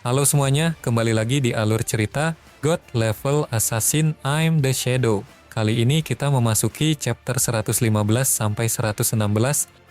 Halo semuanya, kembali lagi di alur cerita God Level Assassin I'm the Shadow. Kali ini kita memasuki chapter 115 sampai 116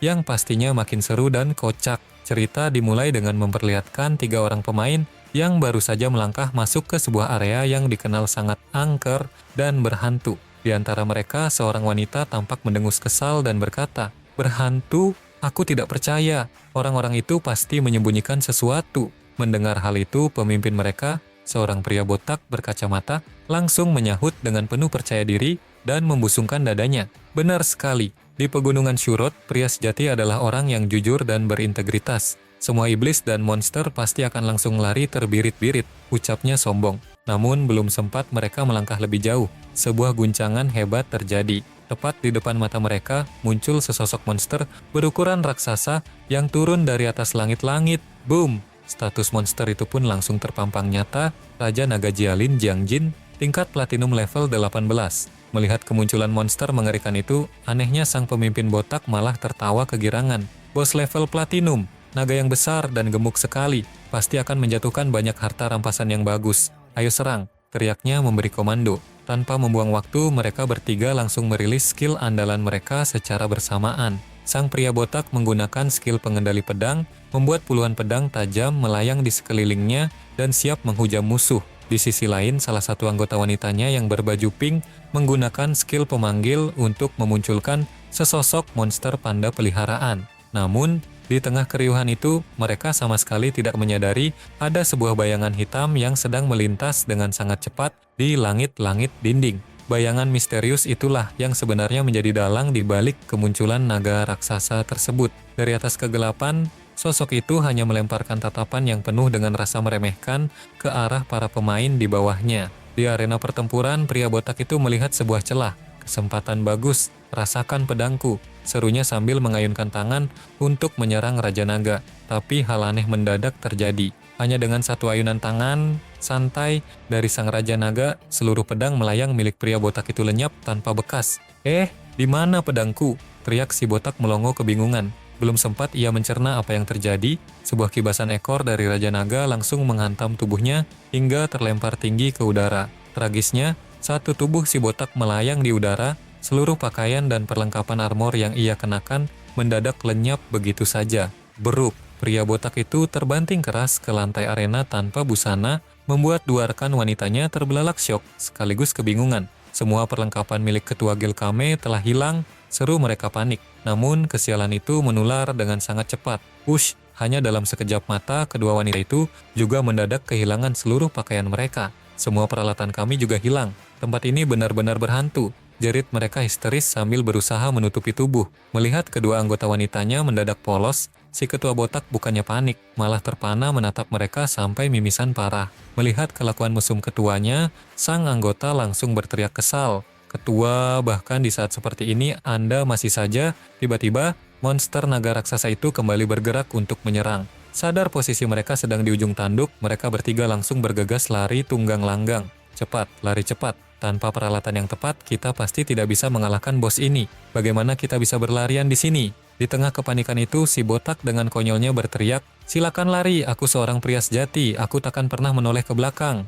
yang pastinya makin seru dan kocak. Cerita dimulai dengan memperlihatkan 3 orang pemain yang baru saja melangkah masuk ke sebuah area yang dikenal sangat angker dan berhantu. Di antara mereka, seorang wanita tampak mendengus kesal dan berkata, "Berhantu? Aku tidak percaya. Orang-orang itu pasti menyembunyikan sesuatu." Mendengar hal itu, pemimpin mereka, seorang pria botak berkacamata, langsung menyahut dengan penuh percaya diri dan membusungkan dadanya. Benar sekali, di pegunungan Shurod, pria sejati adalah orang yang jujur dan berintegritas. Semua iblis dan monster pasti akan langsung lari terbirit-birit, ucapnya sombong. Namun belum sempat mereka melangkah lebih jauh, sebuah guncangan hebat terjadi. Tepat di depan mata mereka, muncul sesosok monster berukuran raksasa yang turun dari atas langit-langit. Boom! Status monster itu pun langsung terpampang nyata, Raja Naga Jialin Jiangjin, tingkat platinum level 18. Melihat kemunculan monster mengerikan itu, anehnya sang pemimpin botak malah tertawa kegirangan. Bos level platinum, naga yang besar dan gemuk sekali, pasti akan menjatuhkan banyak harta rampasan yang bagus. Ayo serang, teriaknya memberi komando. Tanpa membuang waktu, mereka bertiga langsung merilis skill andalan mereka secara bersamaan. Sang pria botak menggunakan skill pengendali pedang, membuat puluhan pedang tajam melayang di sekelilingnya dan siap menghujam musuh. Di sisi lain, salah satu anggota wanitanya yang berbaju pink menggunakan skill pemanggil untuk memunculkan sesosok monster panda peliharaan. Namun, di tengah keriuhan itu, mereka sama sekali tidak menyadari ada sebuah bayangan hitam yang sedang melintas dengan sangat cepat di langit-langit dinding. Bayangan misterius itulah yang sebenarnya menjadi dalang di balik kemunculan naga raksasa tersebut. Dari atas kegelapan, sosok itu hanya melemparkan tatapan yang penuh dengan rasa meremehkan ke arah para pemain di bawahnya. Di arena pertempuran, pria botak itu melihat sebuah celah. "Kesempatan bagus, rasakan pedangku," serunya sambil mengayunkan tangan untuk menyerang Raja Naga. Tapi hal aneh mendadak terjadi. Hanya dengan satu ayunan tangan santai dari sang Raja Naga, seluruh pedang melayang milik pria botak itu lenyap tanpa bekas. Di mana pedangku?" teriak si botak melongo kebingungan. Belum sempat ia mencerna apa yang terjadi, sebuah kibasan ekor dari Raja Naga langsung menghantam tubuhnya hingga terlempar tinggi ke udara. Tragisnya, satu tubuh si botak melayang di udara, seluruh pakaian dan perlengkapan armor yang ia kenakan mendadak lenyap begitu saja. Beruk, pria botak itu terbanting keras ke lantai arena tanpa busana, membuat dua rekan wanitanya terbelalak syok sekaligus kebingungan. Semua perlengkapan milik ketua Guild Kame telah hilang, seru mereka panik. Namun kesialan itu menular dengan sangat cepat. Hanya dalam sekejap mata, kedua wanita itu juga mendadak kehilangan seluruh pakaian mereka. "Semua peralatan kami juga hilang. Tempat ini benar-benar berhantu," jerit mereka histeris sambil berusaha menutupi tubuh. Melihat kedua anggota wanitanya mendadak polos, si ketua botak bukannya panik, malah terpana menatap mereka sampai mimisan parah. Melihat kelakuan mesum ketuanya, sang anggota langsung berteriak kesal. "Ketua, bahkan di saat seperti ini Anda masih saja..." Tiba-tiba, monster naga raksasa itu kembali bergerak untuk menyerang. Sadar posisi mereka sedang di ujung tanduk, mereka bertiga langsung bergegas lari tunggang langgang. "Cepat, lari cepat. Tanpa peralatan yang tepat, kita pasti tidak bisa mengalahkan bos ini. Bagaimana kita bisa berlarian di sini?" Di tengah kepanikan itu, si botak dengan konyolnya berteriak, "Silakan lari, aku seorang pria sejati, aku takkan pernah menoleh ke belakang."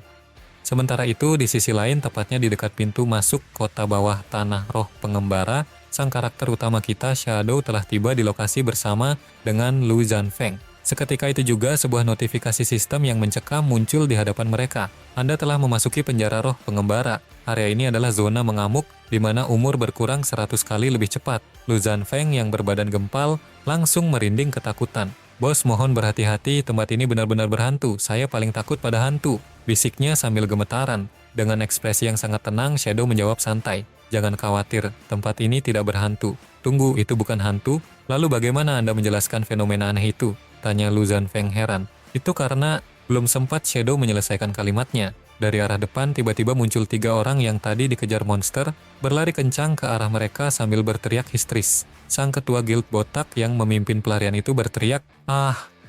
Sementara itu, di sisi lain, tepatnya di dekat pintu masuk kota bawah tanah roh pengembara, sang karakter utama kita, Shadow, telah tiba di lokasi bersama dengan Lu Zanfeng. Seketika itu juga sebuah notifikasi sistem yang mencekam muncul di hadapan mereka. "Anda telah memasuki penjara roh pengembara. Area ini adalah zona mengamuk, di mana umur berkurang 100 kali lebih cepat." Lu Zanfeng yang berbadan gempal langsung merinding ketakutan. "Bos, mohon berhati-hati, tempat ini benar-benar berhantu. Saya paling takut pada hantu," bisiknya sambil gemetaran. Dengan ekspresi yang sangat tenang, Shadow menjawab santai, "Jangan khawatir, tempat ini tidak berhantu." "Tunggu, itu bukan hantu? Lalu bagaimana Anda menjelaskan fenomena aneh itu?" tanya Lu Zanfeng heran. Itu karena belum sempat Shadow menyelesaikan kalimatnya. Dari arah depan tiba-tiba muncul 3 orang yang tadi dikejar monster, berlari kencang ke arah mereka sambil berteriak histeris. Sang ketua guild botak yang memimpin pelarian itu berteriak,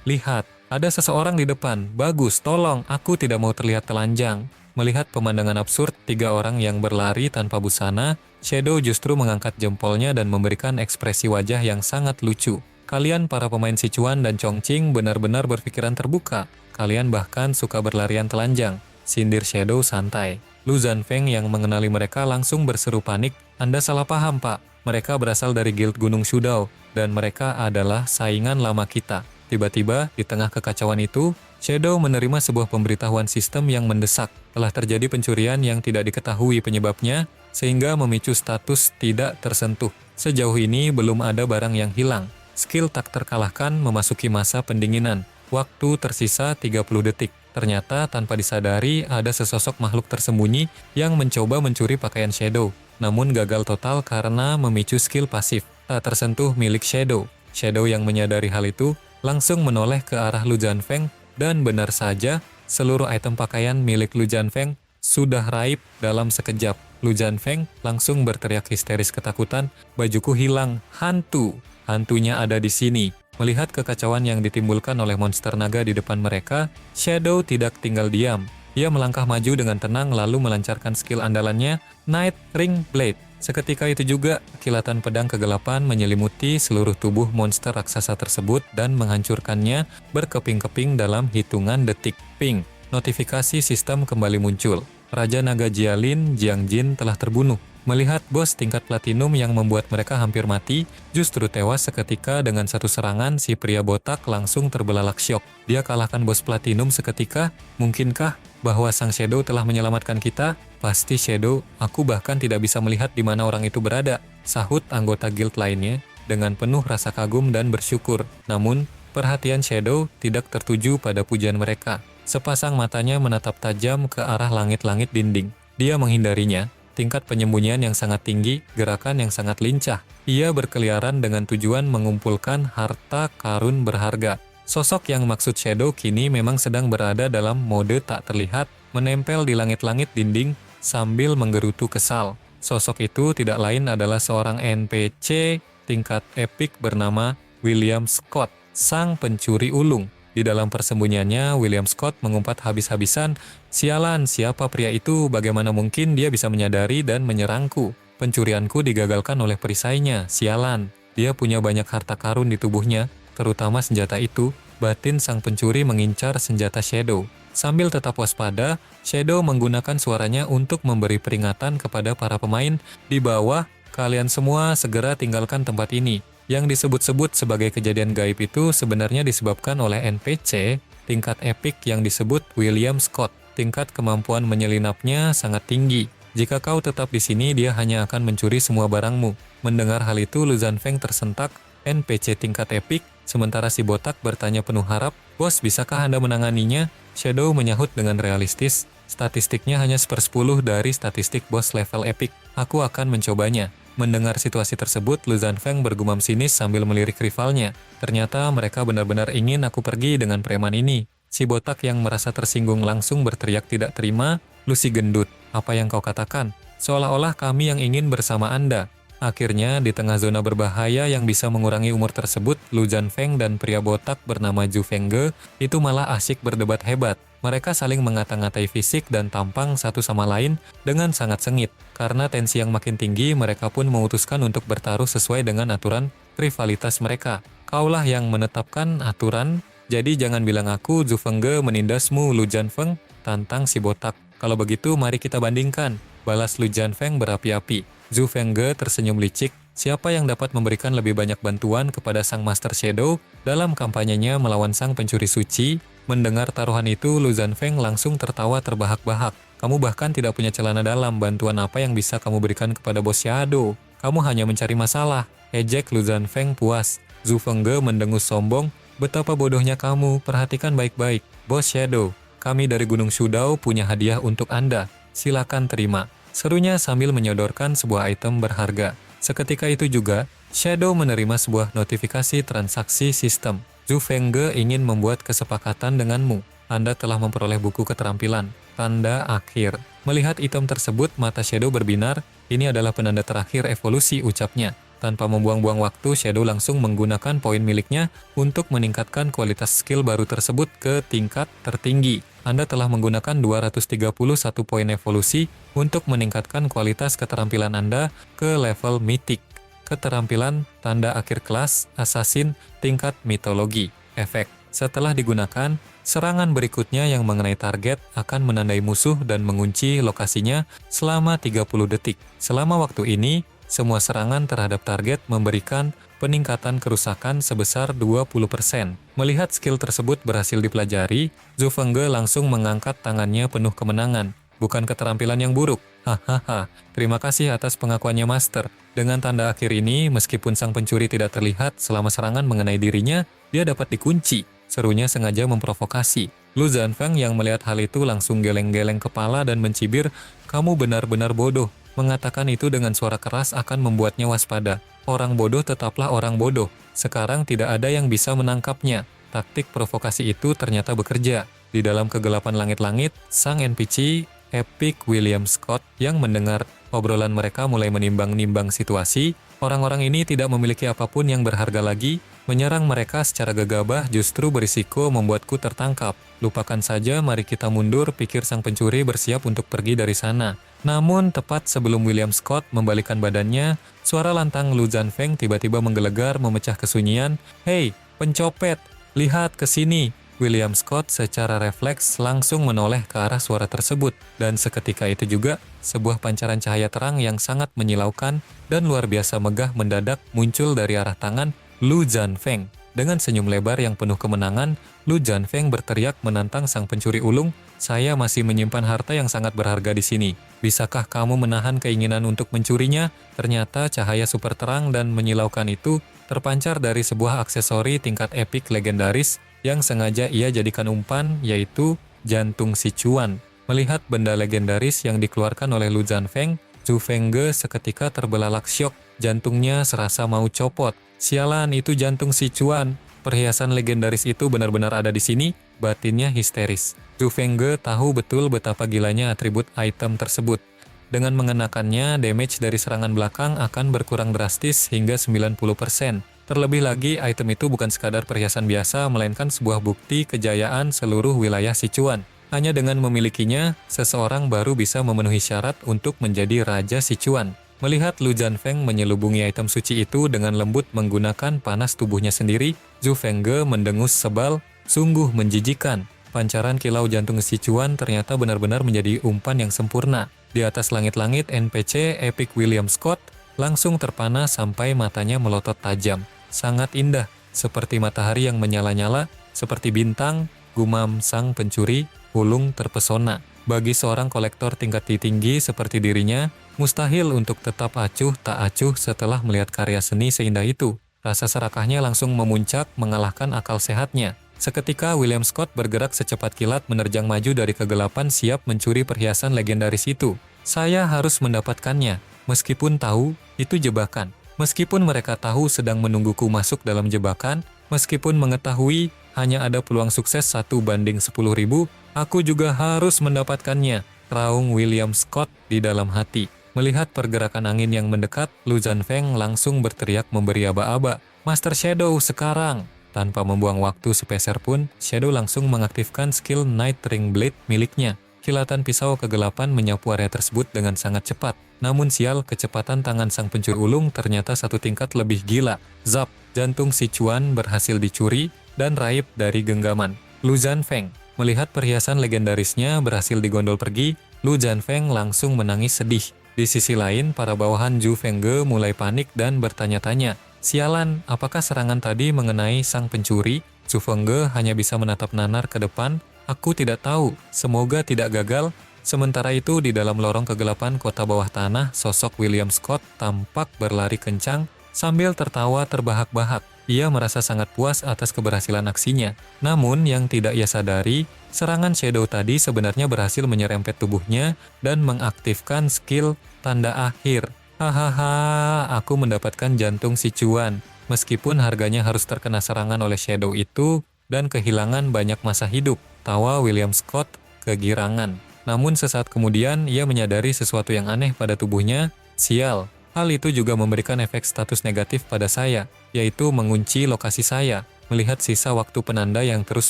lihat, ada seseorang di depan. Bagus, tolong, aku tidak mau terlihat telanjang." Melihat pemandangan absurd 3 orang yang berlari tanpa busana, Shadow justru mengangkat jempolnya dan memberikan ekspresi wajah yang sangat lucu. "Kalian para pemain Sichuan dan Chongqing benar-benar berpikiran terbuka. kalian bahkan suka berlarian telanjang. Sindir Shadow santai. Lu Zanfeng yang mengenali mereka langsung berseru panik, Anda salah paham pak. Mereka berasal dari Guild Gunung Shudao, dan mereka adalah saingan lama kita. Tiba-tiba, di tengah kekacauan itu, Shadow menerima sebuah pemberitahuan sistem yang mendesak. Telah terjadi pencurian yang tidak diketahui penyebabnya, sehingga memicu status tidak tersentuh. Sejauh ini belum ada barang yang hilang. Skill tak terkalahkan memasuki masa pendinginan. Waktu tersisa 30 detik. Ternyata tanpa disadari ada sesosok makhluk tersembunyi yang mencoba mencuri pakaian Shadow. Namun gagal total karena memicu skill pasif. Tak tersentuh milik Shadow. Shadow yang menyadari hal itu langsung menoleh ke arah Lu Zanfeng. Dan benar saja, seluruh item pakaian milik Lu Zanfeng sudah raib dalam sekejap. Lu Zanfeng langsung berteriak histeris ketakutan, bajuku hilang, hantu. Hantunya ada di sini. Melihat kekacauan yang ditimbulkan oleh monster naga di depan mereka, Shadow tidak tinggal diam. Dia melangkah maju dengan tenang lalu melancarkan skill andalannya, Night Ring Blade. Seketika itu juga, kilatan pedang kegelapan menyelimuti seluruh tubuh monster raksasa tersebut dan menghancurkannya berkeping-keping dalam hitungan detik. Ping, notifikasi sistem kembali muncul. Raja Naga Jialin, Jiang Jin telah terbunuh. Melihat bos tingkat platinum yang membuat mereka hampir mati, justru tewas seketika dengan satu serangan, si pria botak langsung terbelalak syok. Dia kalahkan bos platinum seketika, mungkinkah bahwa sang Shadow telah menyelamatkan kita? Pasti Shadow, aku bahkan tidak bisa melihat di mana orang itu berada, sahut anggota guild lainnya dengan penuh rasa kagum dan bersyukur. Namun, perhatian Shadow tidak tertuju pada pujian mereka. Sepasang matanya menatap tajam ke arah langit-langit dinding. Dia menghindarinya. Tingkat penyembunyian yang sangat tinggi, gerakan yang sangat lincah. Ia berkeliaran dengan tujuan mengumpulkan harta karun berharga. Sosok yang maksud Shadow kini memang sedang berada dalam mode tak terlihat, menempel di langit-langit dinding sambil menggerutu kesal. Sosok itu tidak lain adalah seorang NPC tingkat epik bernama William Scott, sang pencuri ulung. Di dalam persembunyiannya, William Scott mengumpat habis-habisan, "Sialan, siapa pria itu? Bagaimana mungkin dia bisa menyadari dan menyerangku? Pencurianku digagalkan oleh perisainya, sialan. Dia punya banyak harta karun di tubuhnya, terutama senjata itu." Batin sang pencuri mengincar senjata Shadow. Sambil tetap waspada, Shadow menggunakan suaranya untuk memberi peringatan kepada para pemain di bawah, "Kalian semua segera tinggalkan tempat ini." Yang disebut-sebut sebagai kejadian gaib itu sebenarnya disebabkan oleh NPC tingkat epik yang disebut William Scott. Tingkat kemampuan menyelinapnya sangat tinggi. Jika kau tetap di sini, dia hanya akan mencuri semua barangmu. Mendengar hal itu, Lu Zanfeng tersentak. NPC tingkat epik, sementara si botak bertanya penuh harap, "Bos, bisakah Anda menanganinya?" Shadow menyahut dengan realistis, "Statistiknya hanya 1/10 dari statistik bos level epik. Aku akan mencobanya." Mendengar situasi tersebut, Lu Zanfeng bergumam sinis sambil melirik rivalnya. "Ternyata mereka benar-benar ingin aku pergi dengan preman ini." Si botak yang merasa tersinggung langsung berteriak tidak terima, "Lu si gendut, apa yang kau katakan? Seolah-olah kami yang ingin bersama Anda." Akhirnya, di tengah zona berbahaya yang bisa mengurangi umur tersebut, Lu Zanfeng dan pria botak bernama Zhu Fengge itu malah asyik berdebat hebat. Mereka saling mengata-ngatai fisik dan tampang satu sama lain dengan sangat sengit. Karena tensi yang makin tinggi, mereka pun memutuskan untuk bertaruh sesuai dengan aturan rivalitas mereka. "Kaulah yang menetapkan aturan, jadi jangan bilang aku, Zhu Fengge, menindasmu, Lu Zanfeng," tantang si botak. "Kalau begitu, mari kita bandingkan," balas Lu Zanfeng berapi-api. Zhu Fengge tersenyum licik. Siapa yang dapat memberikan lebih banyak bantuan kepada sang Master Shadow dalam kampanyenya melawan sang pencuri suci? Mendengar taruhan itu, Lu Zanfeng langsung tertawa terbahak-bahak. "Kamu bahkan tidak punya celana dalam, bantuan apa yang bisa kamu berikan kepada bos Shadow? Kamu hanya mencari masalah." Ejek Lu Zanfeng puas. Zhu Fengge mendengus sombong, "Betapa bodohnya kamu, perhatikan baik-baik. Bos Shadow, kami dari Gunung Shudao punya hadiah untuk Anda. Silakan terima." Serunya sambil menyodorkan sebuah item berharga. Seketika itu juga, Shadow menerima sebuah notifikasi transaksi sistem. "Zhu Fengge ingin membuat kesepakatan denganmu. Anda telah memperoleh buku keterampilan. Tanda akhir." Melihat item tersebut, mata Shadow berbinar. Ini adalah penanda terakhir evolusi, ucapnya. Tanpa membuang-buang waktu, Shadow langsung menggunakan poin miliknya untuk meningkatkan kualitas skill baru tersebut ke tingkat tertinggi. Anda telah menggunakan 231 poin evolusi untuk meningkatkan kualitas keterampilan Anda ke level mitik. Keterampilan tanda akhir kelas, Assassin, tingkat mitologi. Efek. Setelah digunakan, Serangan berikutnya yang mengenai target akan menandai musuh dan mengunci lokasinya selama 30 detik. Selama waktu ini, semua serangan terhadap target memberikan peningkatan kerusakan sebesar 20%. Melihat skill tersebut berhasil dipelajari, Zhu Fengge langsung mengangkat tangannya penuh kemenangan. Bukan keterampilan yang buruk. Hahaha, terima kasih atas pengakuannya Master. Dengan tanda akhir ini, meskipun sang pencuri tidak terlihat selama serangan mengenai dirinya, dia dapat dikunci. Serunya sengaja memprovokasi. Lu Zanfeng yang melihat hal itu langsung geleng-geleng kepala dan mencibir, "Kamu benar-benar bodoh." Mengatakan itu dengan suara keras akan membuatnya waspada. Orang bodoh tetaplah orang bodoh. Sekarang tidak ada yang bisa menangkapnya. Taktik provokasi itu ternyata bekerja. Di dalam kegelapan langit-langit, sang NPC, Epic William Scott, yang mendengar obrolan mereka mulai menimbang-nimbang situasi. Orang-orang ini tidak memiliki apapun yang berharga lagi. Menyerang mereka secara gegabah justru berisiko membuatku tertangkap. Lupakan saja, mari kita mundur, pikir sang pencuri bersiap untuk pergi dari sana. Namun, tepat sebelum William Scott membalikkan badannya, suara lantang Lu Zanfeng tiba-tiba menggelegar memecah kesunyian. "Hei, pencopet, lihat ke sini." William Scott secara refleks langsung menoleh ke arah suara tersebut. Dan seketika itu juga, sebuah pancaran cahaya terang yang sangat menyilaukan dan luar biasa megah mendadak muncul dari arah tangan Lu Zanfeng. Dengan senyum lebar yang penuh kemenangan, Lu Zanfeng berteriak menantang sang pencuri ulung, "Saya masih menyimpan harta yang sangat berharga di sini. Bisakah kamu menahan keinginan untuk mencurinya?" Ternyata cahaya super terang dan menyilaukan itu terpancar dari sebuah aksesori tingkat epik legendaris yang sengaja ia jadikan umpan, yaitu jantung Sichuan. Melihat benda legendaris yang dikeluarkan oleh Lu Zanfeng, Zhu Fengge seketika terbelalak syok. Jantungnya serasa mau copot. "Sialan, itu jantung Sichuan. Perhiasan legendaris itu benar-benar ada di sini." Batinnya histeris. Zhu Fengge tahu betul betapa gilanya atribut item tersebut. Dengan mengenakannya, damage dari serangan belakang akan berkurang drastis hingga 90%. Terlebih lagi, item itu bukan sekadar perhiasan biasa, melainkan sebuah bukti kejayaan seluruh wilayah Sichuan. Hanya dengan memilikinya, seseorang baru bisa memenuhi syarat untuk menjadi Raja Sichuan. Melihat Lu Zanfeng menyelubungi item suci itu dengan lembut menggunakan panas tubuhnya sendiri, Zhu Fengge mendengus sebal, sungguh menjijikan. Pancaran kilau jantung Sichuan ternyata benar-benar menjadi umpan yang sempurna. Di atas langit-langit, NPC Epic William Scott langsung terpana sampai matanya melotot tajam. Sangat indah, seperti matahari yang menyala-nyala, seperti bintang, gumam sang pencuri, ulung terpesona. Bagi seorang kolektor tingkat tinggi seperti dirinya, mustahil untuk tetap acuh tak acuh setelah melihat karya seni seindah itu. Rasa serakahnya langsung memuncak mengalahkan akal sehatnya. Seketika William Scott bergerak secepat kilat menerjang maju dari kegelapan siap mencuri perhiasan legendaris itu. "Saya harus mendapatkannya, meskipun tahu itu jebakan. Meskipun mereka tahu sedang menungguku masuk dalam jebakan, meskipun mengetahui hanya ada peluang sukses 1/10.000, aku juga harus mendapatkannya," raung William Scott di dalam hati. Melihat pergerakan angin yang mendekat, Lu Zanfeng langsung berteriak memberi aba-aba, "Master Shadow, sekarang!" Tanpa membuang waktu sepeser pun, Shadow langsung mengaktifkan skill Night Ring Blade miliknya. Kilatan pisau kegelapan menyapu area tersebut dengan sangat cepat. Namun sial, kecepatan tangan sang pencuri ulung ternyata satu tingkat lebih gila. Zap, jantung Sichuan berhasil dicuri dan raib dari genggaman. Lu Zanfeng melihat perhiasan legendarisnya berhasil digondol pergi, Lu Zanfeng langsung menangis sedih. Di sisi lain, para bawahan Zhu Fengge mulai panik dan bertanya-tanya, "Sialan, apakah serangan tadi mengenai sang pencuri?" Zhu Fengge hanya bisa menatap nanar ke depan. "Aku tidak tahu, semoga tidak gagal." Sementara itu, di dalam lorong kegelapan kota bawah tanah, sosok William Scott tampak berlari kencang sambil tertawa terbahak-bahak. Ia merasa sangat puas atas keberhasilan aksinya. Namun, yang tidak ia sadari, serangan Shadow tadi sebenarnya berhasil menyerempet tubuhnya dan mengaktifkan skill tanda akhir. "Hahaha, aku mendapatkan jantung Sichuan. Meskipun harganya harus terkena serangan oleh Shadow itu dan kehilangan banyak masa hidup," tawa William Scott kegirangan. Namun sesaat kemudian ia menyadari sesuatu yang aneh pada tubuhnya. "Sial, hal itu juga memberikan efek status negatif pada saya, yaitu mengunci lokasi saya." Melihat sisa waktu penanda yang terus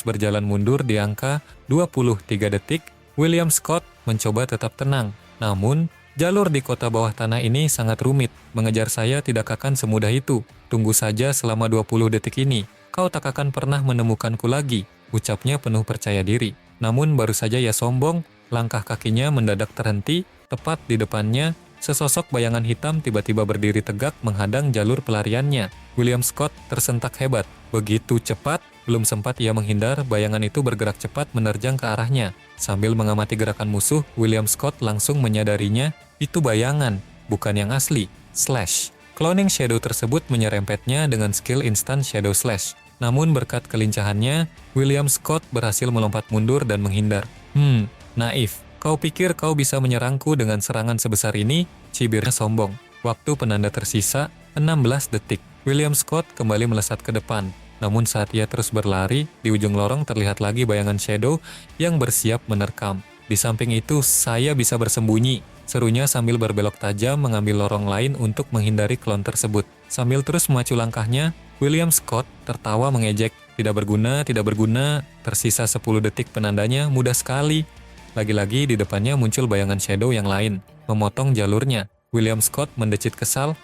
berjalan mundur di angka 23 detik, William Scott mencoba tetap tenang. Namun, jalur di kota bawah tanah ini sangat rumit. "Mengejar saya tidak akan semudah itu. Tunggu saja selama 20 detik ini. Kau tak akan pernah menemukanku lagi." ucapnya penuh percaya diri. Namun baru saja ia sombong, langkah kakinya mendadak terhenti, tepat di depannya, sesosok bayangan hitam tiba-tiba berdiri tegak menghadang jalur pelariannya. William Scott tersentak hebat. Begitu cepat, belum sempat ia menghindar, bayangan itu bergerak cepat menerjang ke arahnya. Sambil mengamati gerakan musuh, William Scott langsung menyadarinya, itu bayangan, bukan yang asli. Slash. Cloning Shadow tersebut menyerempetnya dengan skill instant Shadow Slash. Namun berkat kelincahannya, William Scott berhasil melompat mundur dan menghindar. Naif. Kau pikir kau bisa menyerangku dengan serangan sebesar ini? Cibirnya sombong. Waktu penanda tersisa, 16 detik. William Scott kembali melesat ke depan. Namun saat ia terus berlari, di ujung lorong terlihat lagi bayangan Shadow yang bersiap menerkam. Di samping itu, saya bisa bersembunyi. Serunya sambil berbelok tajam mengambil lorong lain untuk menghindari klon tersebut. Sambil terus memacu langkahnya, William Scott tertawa mengejek. Tidak berguna, tersisa 10 detik penandanya, mudah sekali. Lagi-lagi di depannya muncul bayangan Shadow yang lain, memotong jalurnya. William Scott mendecit kesal,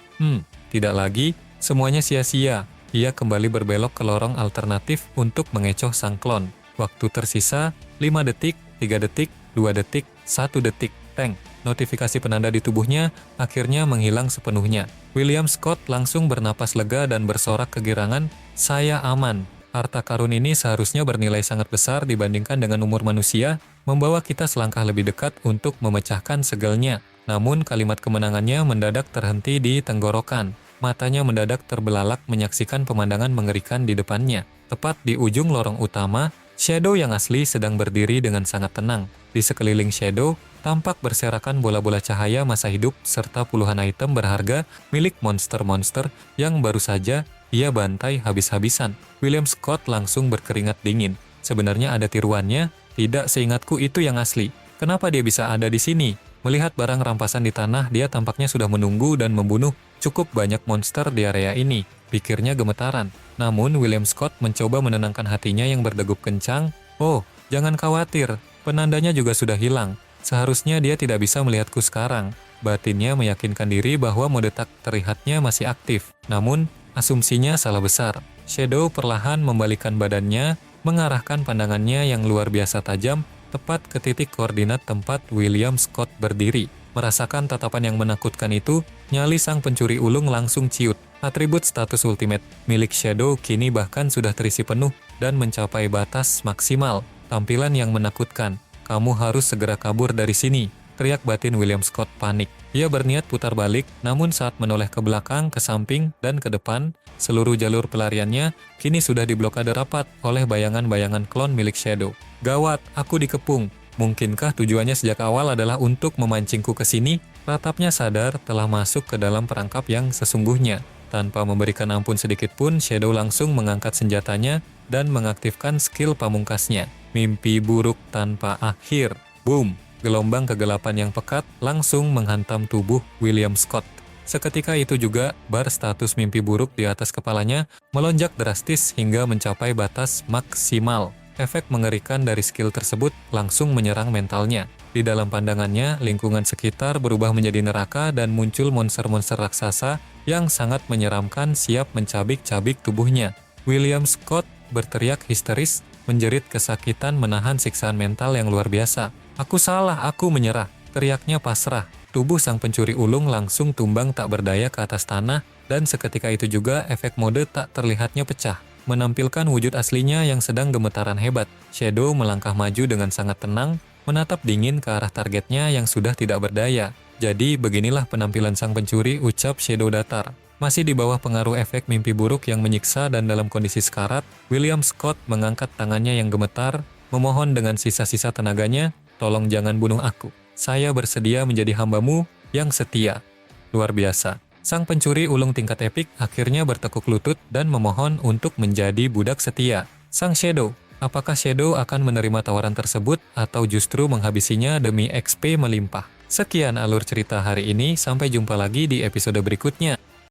tidak lagi, semuanya sia-sia. Ia kembali berbelok ke lorong alternatif untuk mengecoh sang klon. Waktu tersisa, 5 detik, 3 detik, 2 detik, 1 detik, teng. Notifikasi penanda di tubuhnya akhirnya menghilang sepenuhnya. William Scott langsung bernapas lega dan bersorak kegirangan, saya aman. Harta karun ini seharusnya bernilai sangat besar dibandingkan dengan umur manusia, membawa kita selangkah lebih dekat untuk memecahkan segelnya. Namun kalimat kemenangannya mendadak terhenti di tenggorokan. Matanya mendadak terbelalak menyaksikan pemandangan mengerikan di depannya. Tepat di ujung lorong utama, Shadow yang asli sedang berdiri dengan sangat tenang. Di sekeliling Shadow, tampak berserakan bola-bola cahaya masa hidup serta puluhan item berharga milik monster-monster yang baru saja ia bantai habis-habisan. William Scott langsung berkeringat dingin. Sebenarnya ada tiruannya, tidak seingatku itu yang asli. Kenapa dia bisa ada di sini? Melihat barang rampasan di tanah, dia tampaknya sudah menunggu dan membunuh cukup banyak monster di area ini. Pikirnya gemetaran. Namun William Scott mencoba menenangkan hatinya yang berdegup kencang. Oh, jangan khawatir, penandanya juga sudah hilang. Seharusnya dia tidak bisa melihatku sekarang. Batinnya meyakinkan diri bahwa mode tak terlihatnya masih aktif. Namun, asumsinya salah besar. Shadow perlahan membalikkan badannya, mengarahkan pandangannya yang luar biasa tajam, tepat ke titik koordinat tempat William Scott berdiri. Merasakan tatapan yang menakutkan itu, nyali sang pencuri ulung langsung ciut. Atribut status ultimate milik Shadow kini bahkan sudah terisi penuh dan mencapai batas maksimal. Tampilan yang menakutkan. Kamu harus segera kabur dari sini, teriak batin William Scott panik. Ia berniat putar balik, namun saat menoleh ke belakang, ke samping, dan ke depan, seluruh jalur pelariannya kini sudah diblokade rapat oleh bayangan-bayangan klon milik Shadow. Gawat, aku dikepung. Mungkinkah tujuannya sejak awal adalah untuk memancingku ke sini? Ratapnya sadar telah masuk ke dalam perangkap yang sesungguhnya. Tanpa memberikan ampun sedikit pun, Shadow langsung mengangkat senjatanya dan mengaktifkan skill pamungkasnya. Mimpi buruk tanpa akhir. Boom! Gelombang kegelapan yang pekat langsung menghantam tubuh William Scott. Seketika itu juga, bar status mimpi buruk di atas kepalanya melonjak drastis hingga mencapai batas maksimal. Efek mengerikan dari skill tersebut langsung menyerang mentalnya. Di dalam pandangannya, lingkungan sekitar berubah menjadi neraka dan muncul monster-monster raksasa yang sangat menyeramkan siap mencabik-cabik tubuhnya. William Scott berteriak histeris, menjerit kesakitan menahan siksaan mental yang luar biasa. Aku salah, aku menyerah. Teriaknya pasrah. Tubuh sang pencuri ulung langsung tumbang tak berdaya ke atas tanah, dan seketika itu juga efek mode tak terlihatnya pecah, menampilkan wujud aslinya yang sedang gemetaran hebat. Shadow melangkah maju dengan sangat tenang, menatap dingin ke arah targetnya yang sudah tidak berdaya. Jadi beginilah penampilan sang pencuri, ucap Shadow datar. Masih di bawah pengaruh efek mimpi buruk yang menyiksa dan dalam kondisi sekarat, William Scott mengangkat tangannya yang gemetar, memohon dengan sisa-sisa tenaganya, tolong jangan bunuh aku. Saya bersedia menjadi hambamu yang setia. Luar biasa. Sang pencuri ulung tingkat epik akhirnya bertekuk lutut dan memohon untuk menjadi budak setia. Sang Shadow, apakah Shadow akan menerima tawaran tersebut atau justru menghabisinya demi XP melimpah? Sekian alur cerita hari ini, sampai jumpa lagi di episode berikutnya.